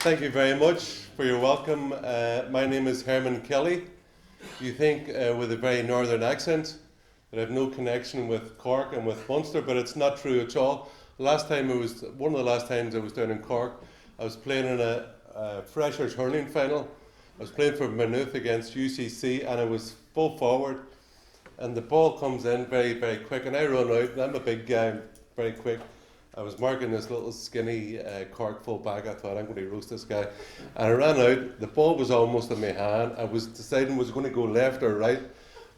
Thank you very much for your welcome. My name is Hermann Kelly. You think with a very northern accent that I have no connection with Cork and with Munster, but it's not true at all. One of the last times I was down in Cork, I was playing in a freshers hurling final. I was playing for Maynooth against UCC, and I was full forward, and the ball comes in very, very quick, and I run out, and I'm a big guy, very quick. I was marking this little skinny Cork full back. I thought, I'm going to roast this guy. And I ran out. The ball was almost in my hand. I was deciding was going to go left or right.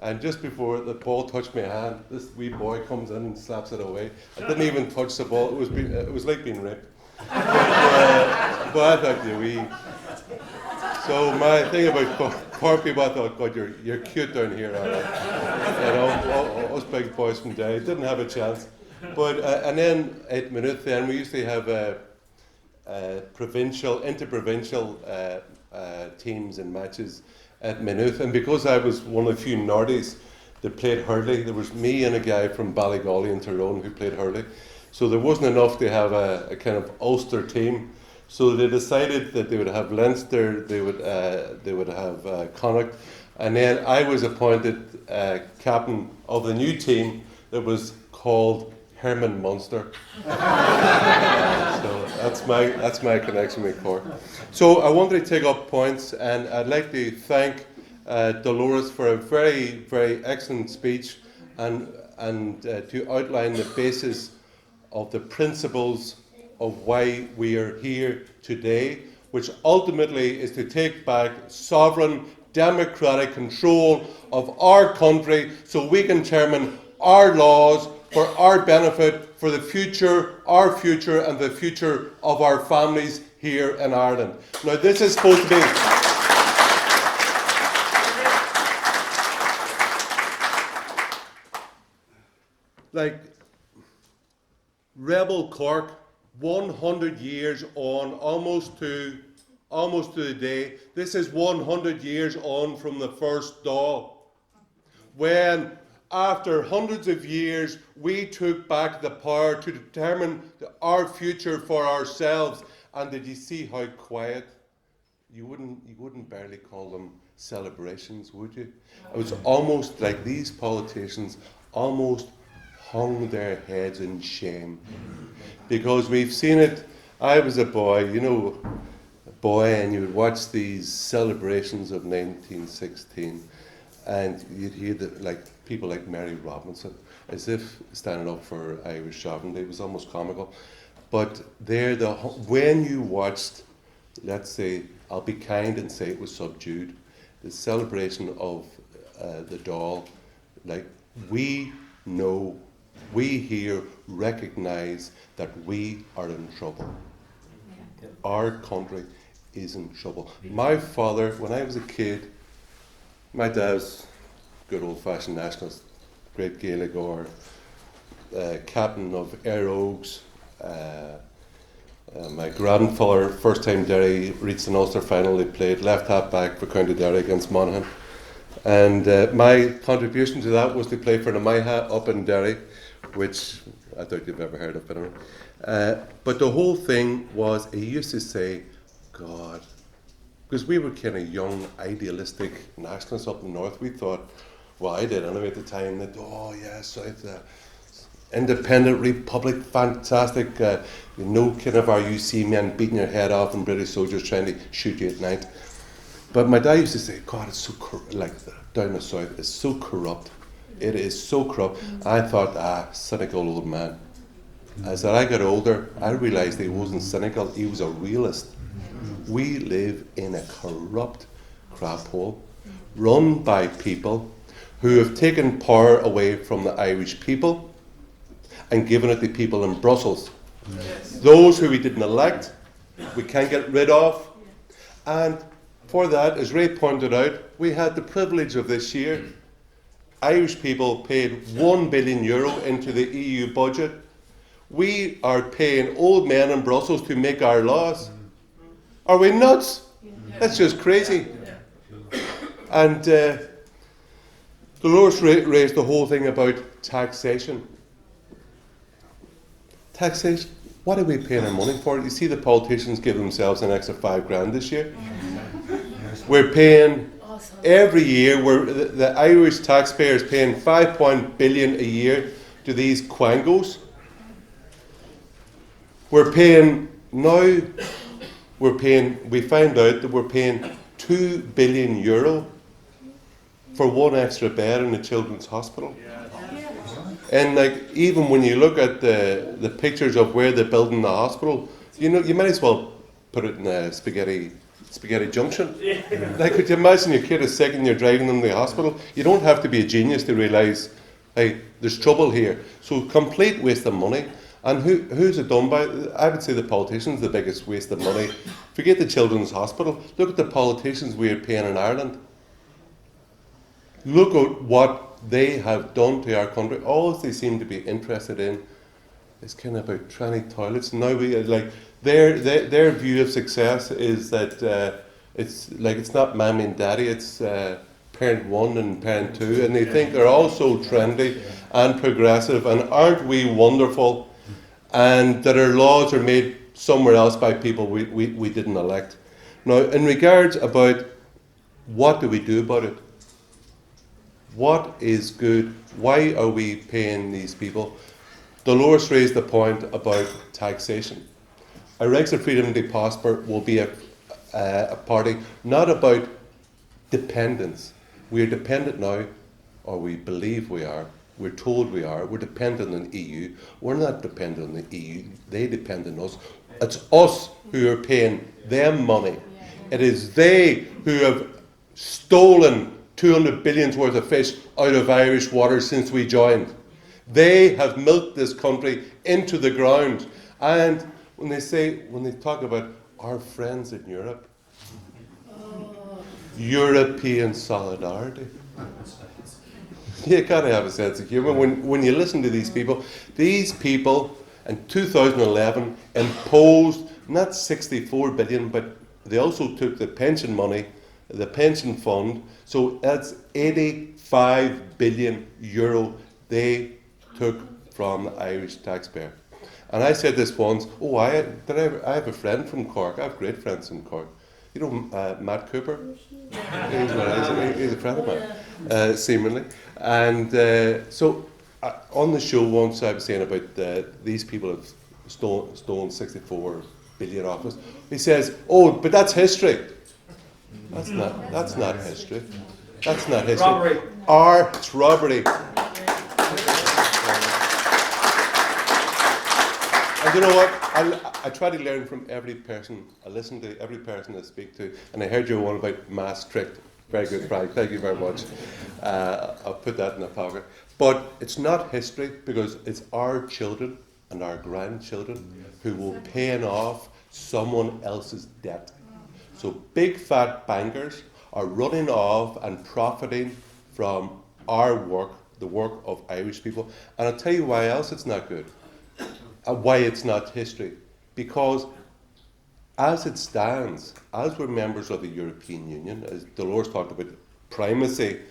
And just before the ball touched my hand, this wee boy comes in and slaps it away. I didn't even touch the ball. It was like being raped. But I thought, So my thing about Cork people, I thought, God, you're cute down here. All right. Us big boys from Dáil didn't have a chance. But and then at Maynooth, then we used to have interprovincial teams and matches at Maynooth, and because I was one of the few Nordies that played hurley, there was me and a guy from Ballygolly in Tyrone who played hurley. So there wasn't enough to have a kind of Ulster team. So they decided that they would have Leinster, they would have Connacht, and then I was appointed captain of the new team that was called Hermann Munster. So that's my connection with Cork. So I wanted to take up points, and I'd like to thank Dolores for a very, very excellent speech, and to outline the basis of the principles of why we are here today, which ultimately is to take back sovereign democratic control of our country so we can determine our laws for our benefit, for the future, our future, and the future of our families here in Ireland. Now, this is supposed to be... like Rebel Cork, 100 years on, almost to the day. This is 100 years on from the first Dáil, when after hundreds of years, we took back the power to determine our future for ourselves. And did you see how quiet? You wouldn't barely call them celebrations, would you? It was almost like these politicians almost hung their heads in shame. Because we've seen it. I was a boy, and you would watch these celebrations of 1916. And you'd hear people like Mary Robinson, as if standing up for Irish sovereignty. It was almost comical. But when you watched, let's say, I'll be kind and say it was subdued, the celebration of the Dáil, we know, we here recognise that we are in trouble. Yeah. Our country is in trouble. My father, when I was a kid, my dad's good old-fashioned nationalist, great Gaelic or captain of Air Oaks. My grandfather, first time Derry reached an Ulster final, they played left half back for County Derry against Monaghan. And my contribution to that was to play for the Maiha up in Derry, which I doubt you've ever heard of, but the whole thing was, he used to say, God, because we were kind of young, idealistic nationalists up in the north. We thought, well, I did anyway at the time, that, South, independent republic, fantastic, kind of RUC men beating your head off and British soldiers trying to shoot you at night. But my dad used to say, God, it's so down the south, it's so corrupt. It is so corrupt. I thought, cynical old man. As I got older, I realised he wasn't cynical, he was a realist. We live in a corrupt crap hole, run by people who have taken power away from the Irish people and given it to people in Brussels. Yes. Those who we didn't elect, we can't get rid of. And for that, as Ray pointed out, we had the privilege of this year. Irish people paid €1 billion into the EU budget. We are paying old men in Brussels to make our laws. Are we nuts? That's just crazy. And Dolores raised the whole thing about taxation. Taxation, What are we paying our money for? You see the politicians give themselves an extra $5,000 this year. We're paying every year. The Irish taxpayer is paying $5 billion a year to these quangos. We're paying now. We found out that we're paying €2 billion for one extra bed in a children's hospital. And like, even when you look at the pictures of where they're building the hospital, you might as well put it in a spaghetti junction. Like, could you imagine your kid is sick and you're driving them to the hospital? You don't have to be a genius to realise, hey, there's trouble here. So complete waste of money. And who's it done by? I would say the politicians, the biggest waste of money. Forget the children's hospital. Look at the politicians we are paying in Ireland. Look at what they have done to our country. All they seem to be interested in is kind of about tranny toilets. Now their view of success is that it's not mommy and daddy, it's parent one and parent two, and they think they're all so trendy and progressive, and aren't we wonderful? And that our laws are made somewhere else by people we didn't elect. Now, in regards about what do we do about it? What is good? Why are we paying these people? Dolores raised the point about taxation. Irexit Freedom to Prosper will be a party not about dependence. We are dependent now, or we believe we are. We're told we are. We're dependent on the EU. We're not dependent on the EU. They depend on us. It's us who are paying them money. It is they who have stolen 200 billion worth of fish out of Irish waters since we joined. They have milked this country into the ground. And when they talk about our friends in Europe, European solidarity. You gotta have a sense of humour. When you listen to these people in 2011 imposed not 64 billion, but they also took the pension money, the pension fund. So that's 85 billion euro they took from the Irish taxpayer. And I said this once. I have a friend from Cork. I have great friends from Cork. You know Matt Cooper? He's a friend of mine, seemingly. And so on the show once I was saying about these people have stolen 64 billion off us. He says, but that's history. That's not history. That's not history. Robbery. It's robbery. And you know what? I try to learn from every person. I listen to every person I speak to. And I heard your one about Maastricht. Very good, Frank. Thank you very much. I'll put that in the pocket. But it's not history, because it's our children and our grandchildren who will pay off someone else's debt. So big fat bankers are running off and profiting from our work, the work of Irish people. And I'll tell you why else it's not good. Why it's not history. Because as it stands, as we're members of the European Union, as Dolores talked about primacy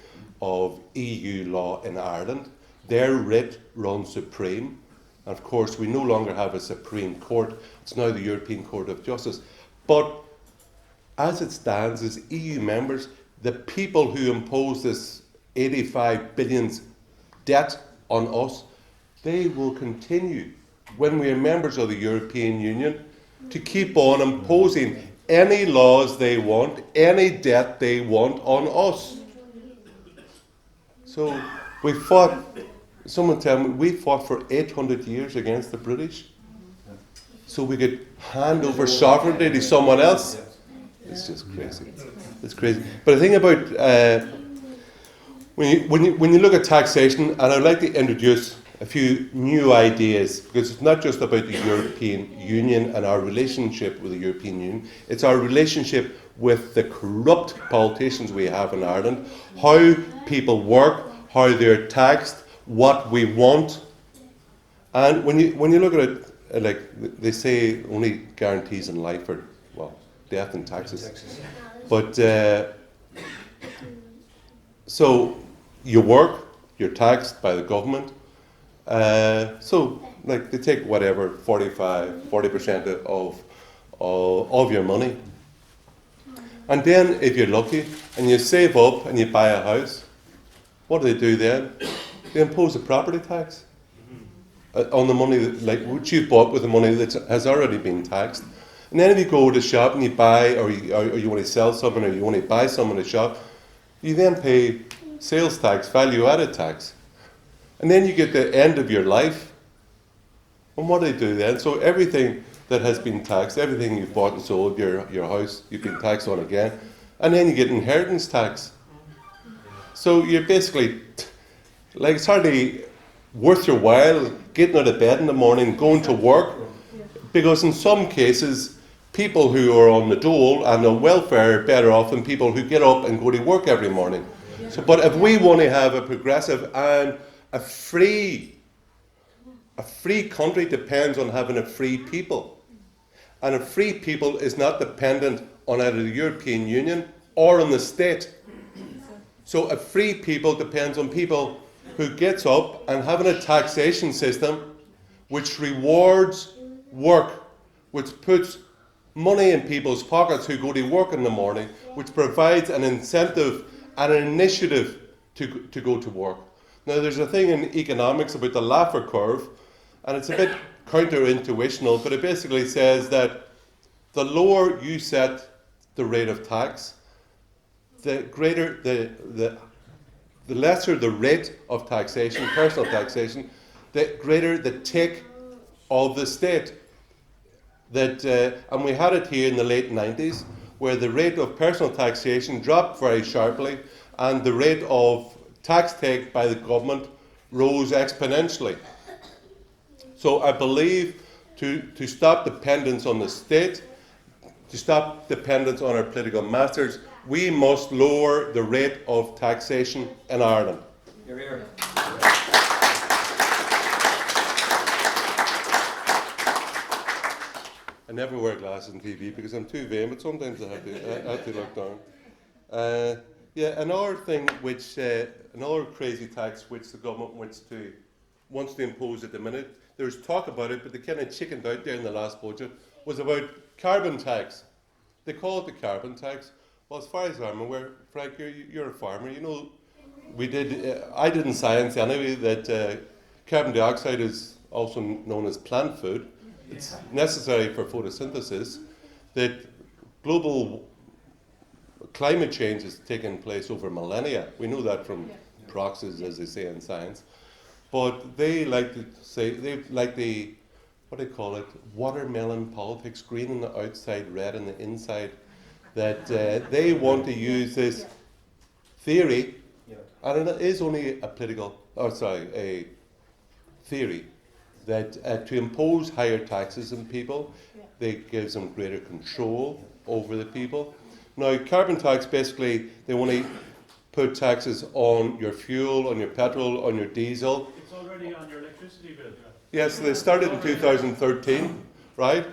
of EU law in Ireland, their writ runs supreme. And of course, we no longer have a Supreme Court. It's now the European Court of Justice. But as it stands, as EU members, the people who impose this 85 billion debt on us, they will continue, when we are members of the European Union, to keep on imposing any laws they want, any debt they want on us. So someone tell me, we fought for 800 years against the British so we could hand over sovereignty to someone else. It's just crazy. It's crazy. But the thing about when you look at taxation, and I'd like to introduce a few new ideas, because it's not just about the European Union and our relationship with the European Union, it's our relationship with the corrupt politicians we have in Ireland, how people work, how they're taxed, what we want. And when you look at it, like they say only guarantees in life are, well, death and taxes. But so you work, you're taxed by the government. So like they take whatever 40% of your money. And then if you're lucky and you save up and you buy a house, what do then? They impose a property tax on the money which you've bought with the money that has already been taxed. And then if you go to the shop and you buy, or you want to sell something, or you want to buy something in the shop, you then pay sales tax, value-added tax. And then you get the end of your life. And what do they do then? So everything that has been taxed, everything you've bought and sold, your house, you've been taxed on again. And then you get inheritance tax. So you're basically, like, it's hardly worth your while getting out of bed in the morning, going to work, because in some cases, people who are on the dole and on welfare are better off than people who get up and go to work every morning. So, but if we want to have a progressive and a free country depends on having a free people. And a free people is not dependent on either the European Union or on the state. So a free people depends on people who gets up and having a taxation system which rewards work, which puts money in people's pockets who go to work in the morning, which provides an incentive and an initiative to go to work. Now there's a thing in economics about the Laffer curve, and it's a bit counterintuitional, but it basically says that the lower you set the rate of tax, the greater the lesser the rate of taxation, personal taxation, the greater the take of the state. And we had it here in the late 90s, where the rate of personal taxation dropped very sharply, and the rate of tax take by the government rose exponentially. So I believe to stop dependence on the state, to stop dependence on our political masters, we must lower the rate of taxation in Ireland. Here, here. I never wear glasses on TV because I'm too vain, but sometimes I have to look down. Another thing another crazy tax which the government wants to impose at the minute, there's talk about it, but they kind of chickened out there in the last budget, was about carbon tax. They call it the carbon tax. Well, as far as I'm aware, Frank, you're a farmer. You know, I did in science anyway, that carbon dioxide is also known as plant food. It's necessary for photosynthesis. That global climate change has taken place over millennia. We know that from proxies, as they say in science. But they like to say, what do they call it, watermelon politics, green on the outside, red on the inside, that they want to use this theory, and it is only a theory, that to impose higher taxes on people, they gives them greater control over the people. Now, carbon tax, basically, they want to put taxes on your fuel, on your petrol, on your diesel. It's already on your electricity bill. Yes, they started in 2013, right?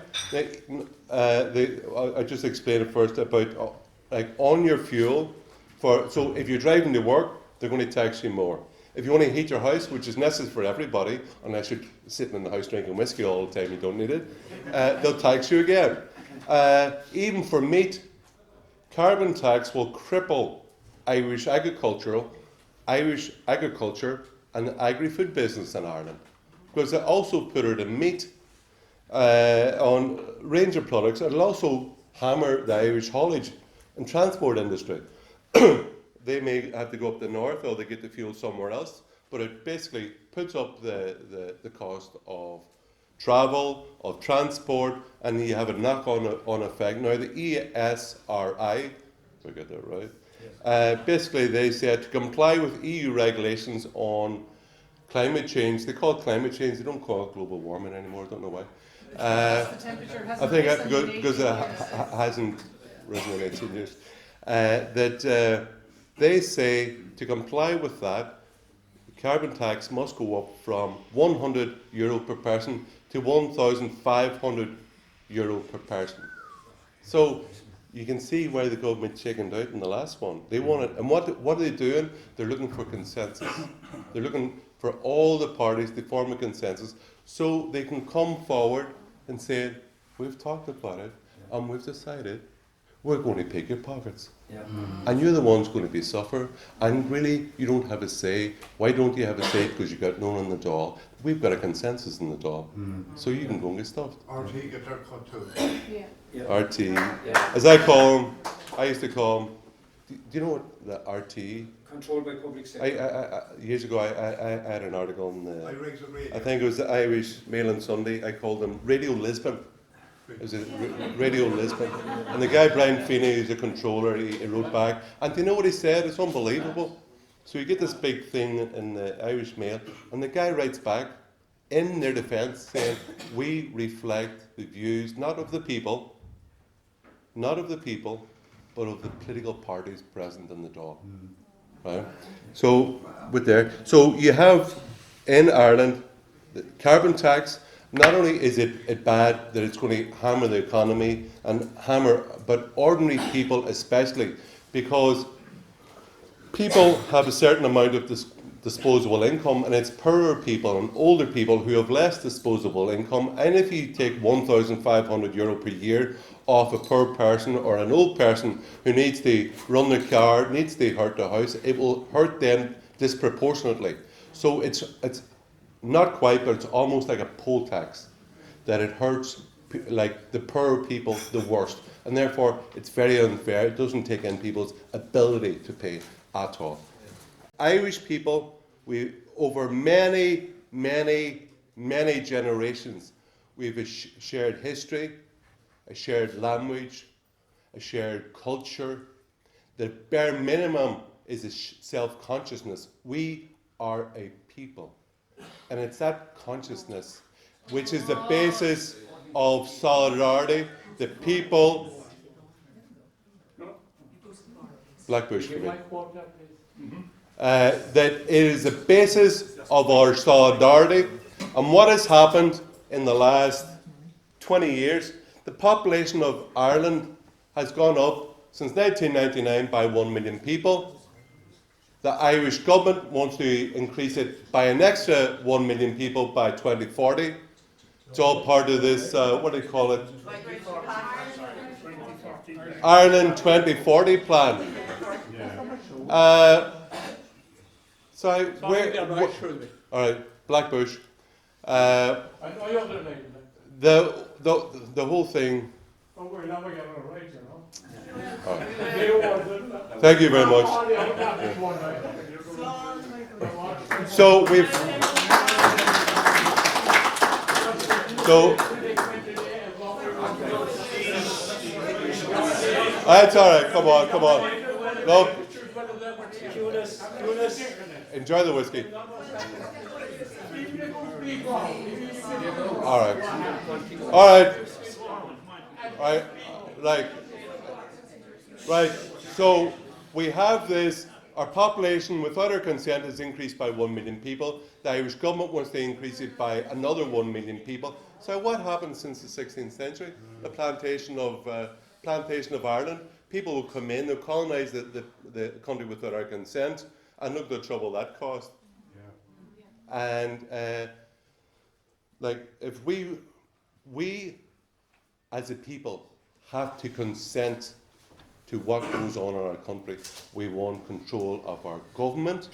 I just explained it first about on your fuel. So if you're driving to work, they're going to tax you more. If you want to heat your house, which is necessary for everybody, unless you're sitting in the house drinking whiskey all the time, you don't need it, they'll tax you again. Even for meat, carbon tax will cripple Irish agriculture and the agri-food business in Ireland, because they also put it in meat, on a range of products. It'll also hammer the Irish haulage and transport industry. They may have to go up the north, or they get the fuel somewhere else, but it basically puts up the cost of travel, of transport, and you have a knock-on effect. Now the ESRI, did I get that right? Basically they said to comply with EU regulations on climate change. They call it climate change, they don't call it global warming anymore, I don't know why. I think because it hasn't risen in 18 years. They say to comply with that, the carbon tax must go up from €100 per person to €1,500 per person. So you can see why the government chickened out in the last one. They want it, and what are they doing? They're looking for consensus. They're looking for all the parties to form a consensus so they can come forward and say, we've talked about it and we've decided we're going to pick your pockets. Yeah. And you're the ones going to be suffer. And really, you don't have a say. Why don't you have a say? Because you got no one in the Dáil. We've got a consensus in the Dáil. So you can go and get stuffed. RT get their cut too. Yeah. RT. Yeah. As I call them, I used to call them, do you know what the RT? Controlled by public sector. Years ago, I had an article in the, Irexit Radio. I think it was the Irish Mail on Sunday. I called them Radio Lisbon. It was a Radio Lisbon. And the guy, Brian Feeney, who's a controller, he wrote back. And do you know what he said? It's unbelievable. So you get this big thing in the Irish Mail, and the guy writes back in their defence saying, we reflect the views not of the people, but of the political parties present in the Dáil. Right? So, so you have in Ireland the carbon tax. Not only is it bad that it's going to hammer the economy but ordinary people especially, because people have a certain amount of disposable income, and it's poorer people and older people who have less disposable income. And if you take €1,500 per year off a poor person or an old person who needs to run their car, needs to hurt their house, it will hurt them disproportionately. So it's not quite, but it's almost like a poll tax, that it hurts like the poorer people the worst, and therefore it's very unfair. It doesn't take in people's ability to pay at all. Irish people, we over many generations, we have a shared history, a shared language, a shared culture. The bare minimum is a self-consciousness. We are a people. And it's that consciousness which is the basis of solidarity. The people. Blackbush, for me. That it is the basis of our solidarity. And what has happened in the last 20 years, the population of Ireland has gone up since 1999 by 1 million people. The Irish government wants to increase it by an extra 1 million people by 2040. It's all part of this, what do you call it? Ireland 2040 plan. All right, Blackbush. The whole thing. Don't worry, now we're getting it right, you know. All right. Thank you very much. So we've. That's all right. Come on. Look. Enjoy the whiskey. All right. Right. So we have this. Our population, without our consent, has increased by 1 million people. The Irish government wants to increase it by another 1 million people. So what happened since the 16th century? The plantation of Ireland. People will come in, they'll colonise the country without our consent, and look at the trouble that caused. Yeah. And if we as a people have to consent to what goes on in our country. We want control of our government,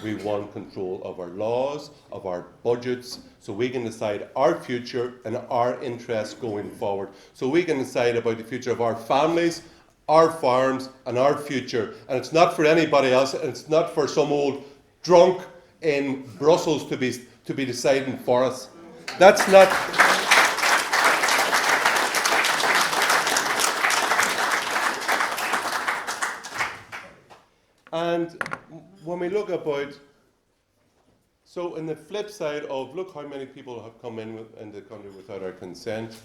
we want control of our laws, of our budgets, so we can decide our future and our interests going forward. So we can decide about the future of our families, our farms, and our future. And it's not for anybody else, and it's not for some old drunk in Brussels to be deciding for us. That's not. And when we look about, so in the flip side of look how many people have come in the country without our consent,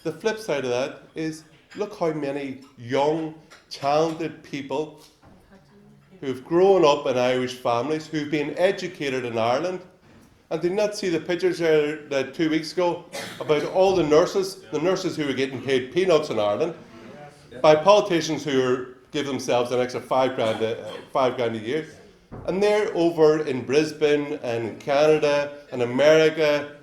the flip side of that is look how many young, talented people who've grown up in Irish families, who've been educated in Ireland. And did not see the pictures there 2 weeks ago about all the nurses who were getting paid peanuts in Ireland by politicians who give themselves an extra £5 grand a year. And they're over in Brisbane and in Canada and America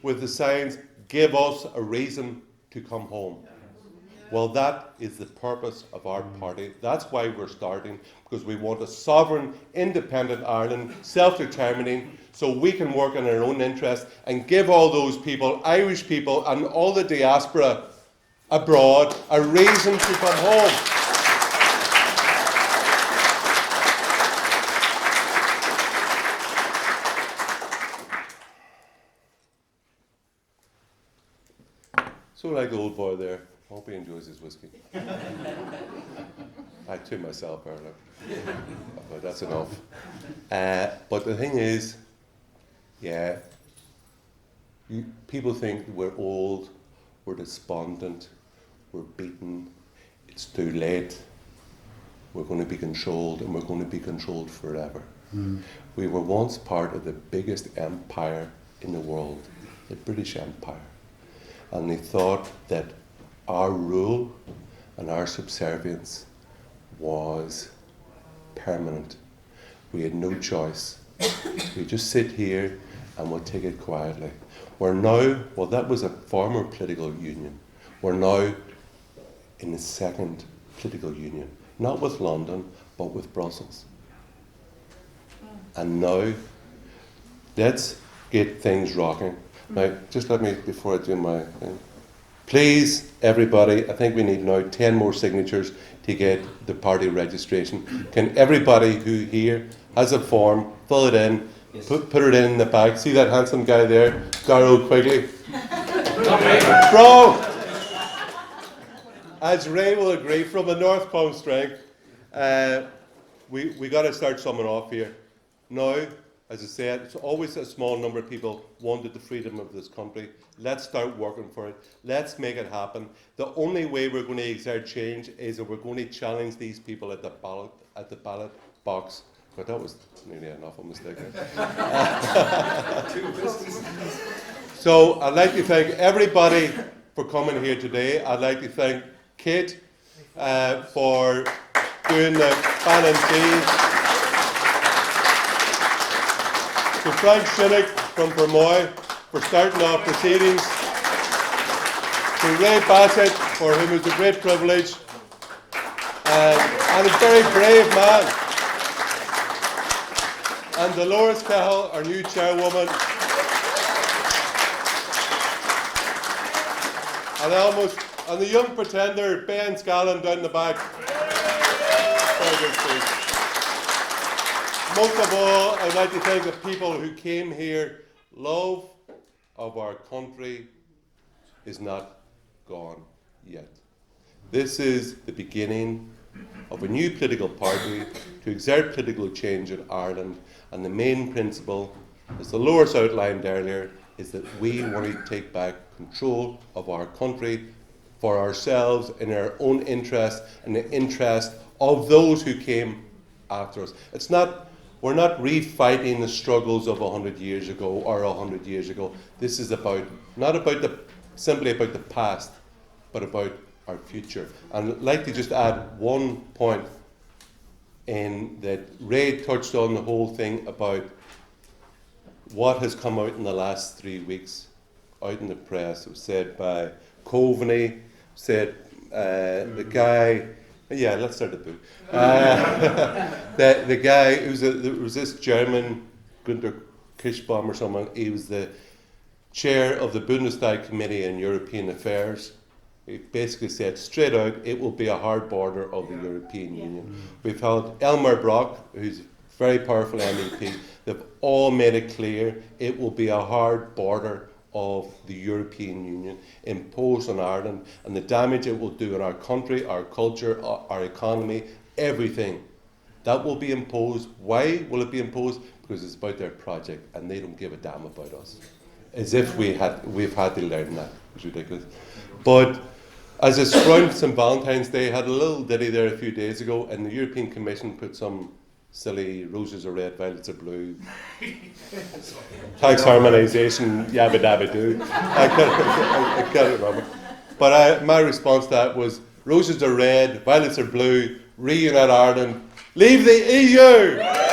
with the signs, give us a reason to come home. Well, that is the purpose of our party. That's why we're starting, because we want a sovereign, independent Ireland, self-determining, so we can work in our own interest and give all those people, Irish people and all the diaspora abroad, a reason to come home. So like the old boy there, hope he enjoys his whiskey. I to myself earlier, but that's enough. But the thing is, yeah, people think we're old, we're despondent, we're beaten, it's too late, we're going to be controlled, and we're going to be controlled forever. We were once part of the biggest empire in the world, the British Empire. And they thought that our rule and our subservience was permanent. We had no choice. We just sit here and we'll take it quietly. We're now, well, that was a former political union. We're now in the second political union, not with London, but with Brussels. And now, let's get things rocking. Now, just let me, before I do my thing, please, everybody, I think we need now 10 more signatures to get the party registration. Can everybody who here has a form, fill it in, Yes. put it in the bag. See that handsome guy there? Garrow Quigley. Bro! As Ray will agree, from a North Cone strength, we got to start summing off here. Now, as I said, it's always a small number of people wanted the freedom of this country. Let's start working for it. Let's make it happen. The only way we're going to exert change is if we're going to challenge these people at the ballot box. But that was nearly enough of a mistake. So I'd like to thank everybody for coming here today. I'd like to thank Kate for doing the fan and tea. To Frank Shinnick from Fermoy for starting off proceedings. To Ray Bassett, for whom it was a great privilege. And a very brave man. And Dolores Cahill, our new chairwoman. And the young pretender, Ben Scallon, down the back. Very good speech. Most of all, I'd like to thank the people who came here. Love of our country is not gone yet. This is the beginning of a new political party to exert political change in Ireland, and the main principle, as Dolores outlined earlier, is that we want to take back control of our country for ourselves in our own interest and the interest of those who came after us. We're not refighting the struggles of 100 years ago or 100 years ago. This is not simply about the past, but about our future. And I'd like to just add one point in that Ray touched on the whole thing about what has come out in the last 3 weeks out in the press. It was said by Coveney, said the guy. Yeah, let's start the book. The guy there was this German, Günter Kirschbaum or someone. He was the chair of the Bundestag Committee on European Affairs. He basically said straight out, it will be a hard border of the European Union. We've had Elmar Brok, who's a very powerful MEP. They've all made it clear it will be a hard border of the European Union imposed on Ireland, and the damage it will do in our country, our culture, our economy, everything. That will be imposed. Why will it be imposed? Because it's about their project and they don't give a damn about us. As if we've had to learn that. It's ridiculous. But as it's around St. Valentine's Day, I had a little ditty there a few days ago, and the European Commission put some silly roses are red, violets are blue, tax harmonisation, yabba dabba doo. I can't remember. But my response to that was, roses are red, violets are blue, reunite Ireland, leave the EU!